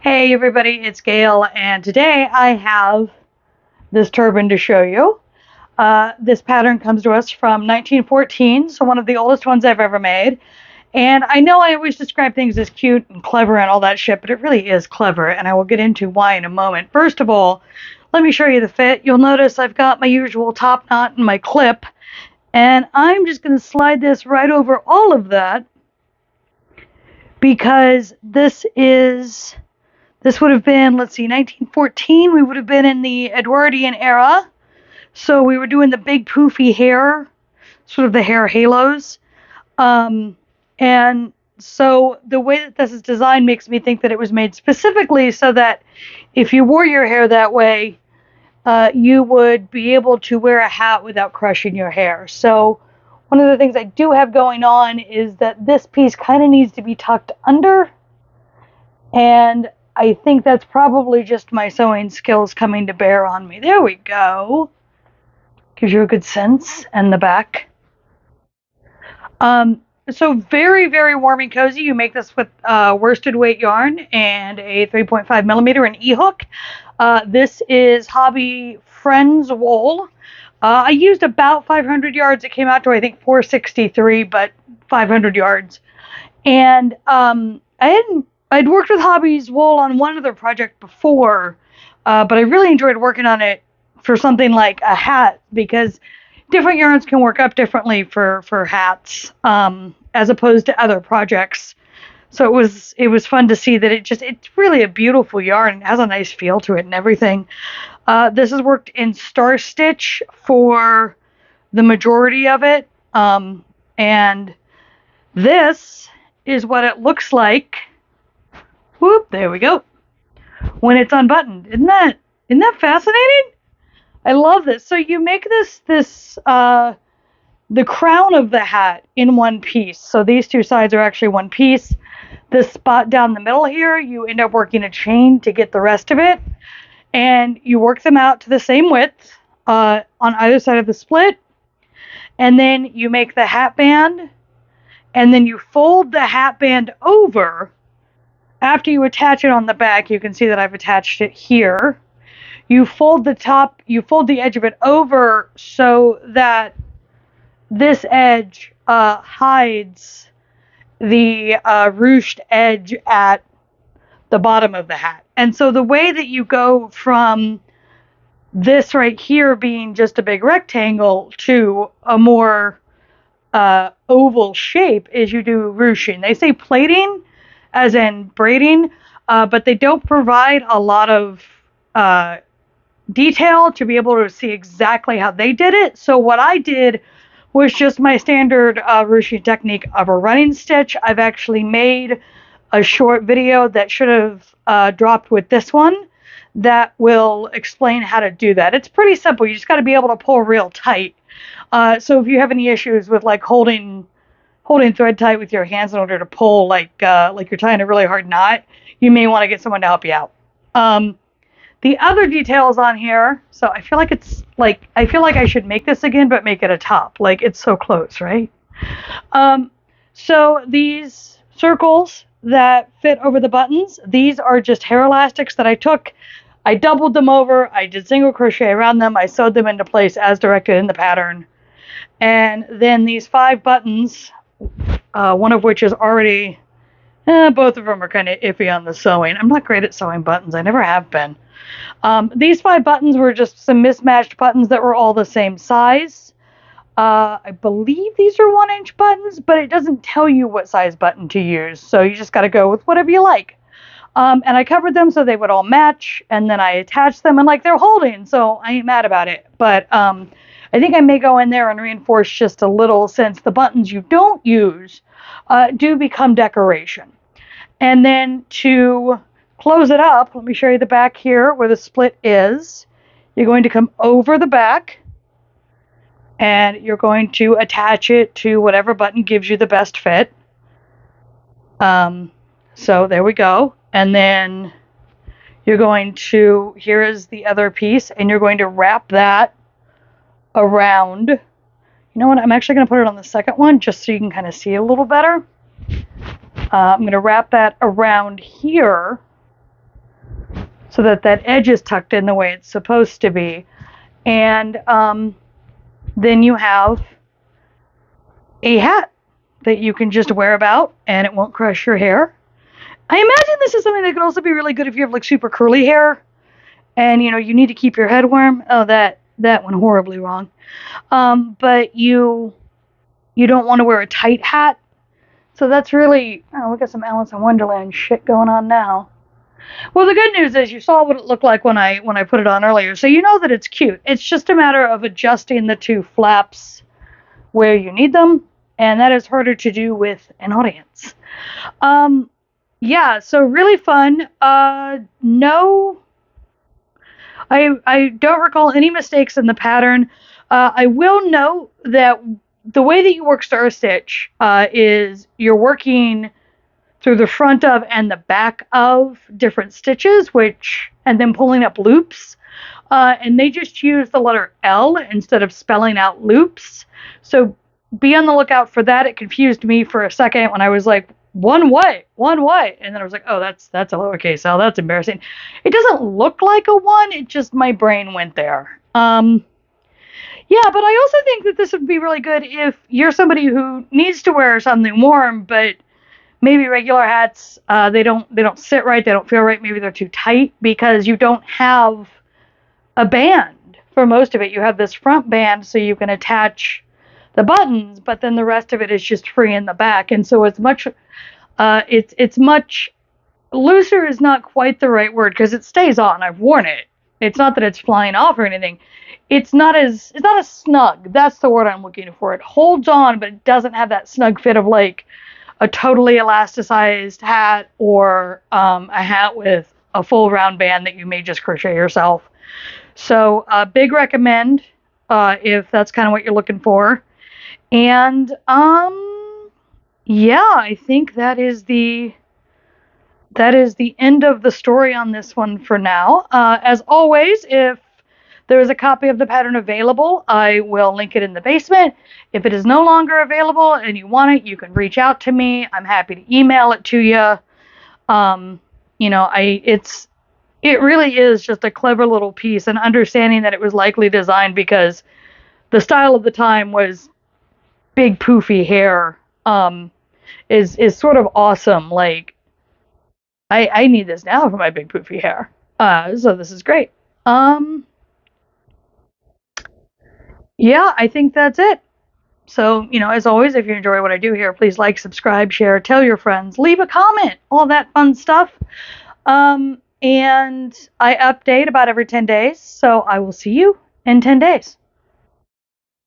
Hey everybody, it's Gail, and today I have this turban to show you. This pattern comes to us from 1914, so one of the oldest ones I've ever made. And I know I always describe things as cute and clever and all that shit, but it really is clever, and I will get into why in a moment. First of all, let me show you the fit. You'll notice I've got my usual top knot and my clip, and I'm just going to slide this right over all of that because this would have been, let's see, 1914. We would have been in the Edwardian era. So we were doing the big poofy hair, sort of the hair halos. And so the way that this is designed makes me think that it was made specifically so that if you wore your hair that way, you would be able to wear a hat without crushing your hair. So one of the things I do have going on is that this piece kind of needs to be tucked under. And I think that's probably just my sewing skills coming to bear on me. There we go. Gives you a good sense. And the back. So very, very warm and cozy. You make this with worsted weight yarn and a 3.5 millimeter and E-hook. This is Hobby Friends wool. I used about 500 yards. It came out to, I think, 463, but 500 yards. And I'd worked with Hobby's wool on one other project before, but I really enjoyed working on it for something like a hat because different yarns can work up differently for hats as opposed to other projects. So it was fun to see that it's really a beautiful yarn. It has a nice feel to it and everything. This is worked in star stitch for the majority of it, and this is what it looks like. Whoop, there we go. When it's unbuttoned. Isn't that fascinating? I love this. So you make the crown of the hat in one piece. So these two sides are actually one piece. This spot down the middle here, you end up working a chain to get the rest of it. And you work them out to the same width on either side of the split. And then you make the hat band. And then you fold the hat band over. After you attach it on the back, you can see that I've attached it here. You fold the edge of it over so that this edge hides the ruched edge at the bottom of the hat. And so the way that you go from this right here being just a big rectangle to a more oval shape is you do ruching. They say plating, as in braiding, but they don't provide a lot of detail to be able to see exactly how they did it. So what I did was just my standard ruching technique of a running stitch. I've actually made a short video that should have dropped with this one that will explain how to do that. It's pretty simple. You just got to be able to pull real tight. So if you have any issues with like holding thread tight with your hands in order to pull like you're tying a really hard knot, you may want to get someone to help you out. The other details on here, so I feel like I should make this again, but make it a top. Like it's so close, right? So these circles that fit over the buttons, these are just hair elastics that I took. I doubled them over. I did single crochet around them. I sewed them into place as directed in the pattern. And then these 5 buttons, one of which is already, both of them are kind of iffy on the sewing. I'm not great at sewing buttons. I never have been. These 5 buttons were just some mismatched buttons that were all the same size. I believe these are 1-inch buttons, but it doesn't tell you what size button to use. So you just got to go with whatever you like. And I covered them so they would all match, and then I attached them, and like they're holding, so I ain't mad about it. But I think I may go in there and reinforce just a little, since the buttons you don't use do become decoration. And then to close it up, let me show you the back here where the split is. You're going to come over the back, and you're going to attach it to whatever button gives you the best fit. So there we go. And then you're going to, here is the other piece, and you're going to wrap that around. You know what? I'm actually going to put it on the second one just so you can kind of see a little better. I'm going to wrap that around here so that that edge is tucked in the way it's supposed to be. And then you have a hat that you can just wear about and it won't crush your hair. I imagine this is something that could also be really good if you have like super curly hair and you need to keep your head warm. Oh, that went horribly wrong. But you don't want to wear a tight hat. So that's really, oh, we got some Alice in Wonderland shit going on now. Well, the good news is you saw what it looked like when I put it on earlier, so you know that it's cute. It's just a matter of adjusting the two flaps where you need them, and that is harder to do with an audience. Yeah, so really fun. No, I don't recall any mistakes in the pattern. I will note that the way that you work star stitch is you're working through the front of and the back of different stitches, and then pulling up loops. And they just use the letter L instead of spelling out loops. So be on the lookout for that. It confused me for a second when I was like, one what? And then I was like, oh, that's a lowercase L. That's embarrassing. It doesn't look like a one. It just, my brain went there. Yeah, but I also think that this would be really good if you're somebody who needs to wear something warm, but maybe regular hats, they don't sit right, they don't feel right, maybe they're too tight because you don't have a band for most of it. You have this front band so you can attach the buttons, but then the rest of it is just free in the back. And so it's much looser is not quite the right word because it stays on. I've worn it. It's not that it's flying off or anything. It's not as snug. That's the word I'm looking for. It holds on, but it doesn't have that snug fit of like a totally elasticized hat or a hat with a full round band that you may just crochet yourself. So big recommend if that's kind of what you're looking for. And yeah, I think that is the end of the story on this one for now. As always, if there is a copy of the pattern available, I will link it in the basement. If it is no longer available and you want it, you can reach out to me. I'm happy to email it to you. It really is just a clever little piece, and understanding that it was likely designed because the style of the time was big poofy hair is sort of awesome. Like I need this now for my big poofy hair. So this is great. Yeah, I think that's it. So, as always, if you enjoy what I do here, please like, subscribe, share, tell your friends, leave a comment, all that fun stuff. And I update about every 10 days, so I will see you in 10 days.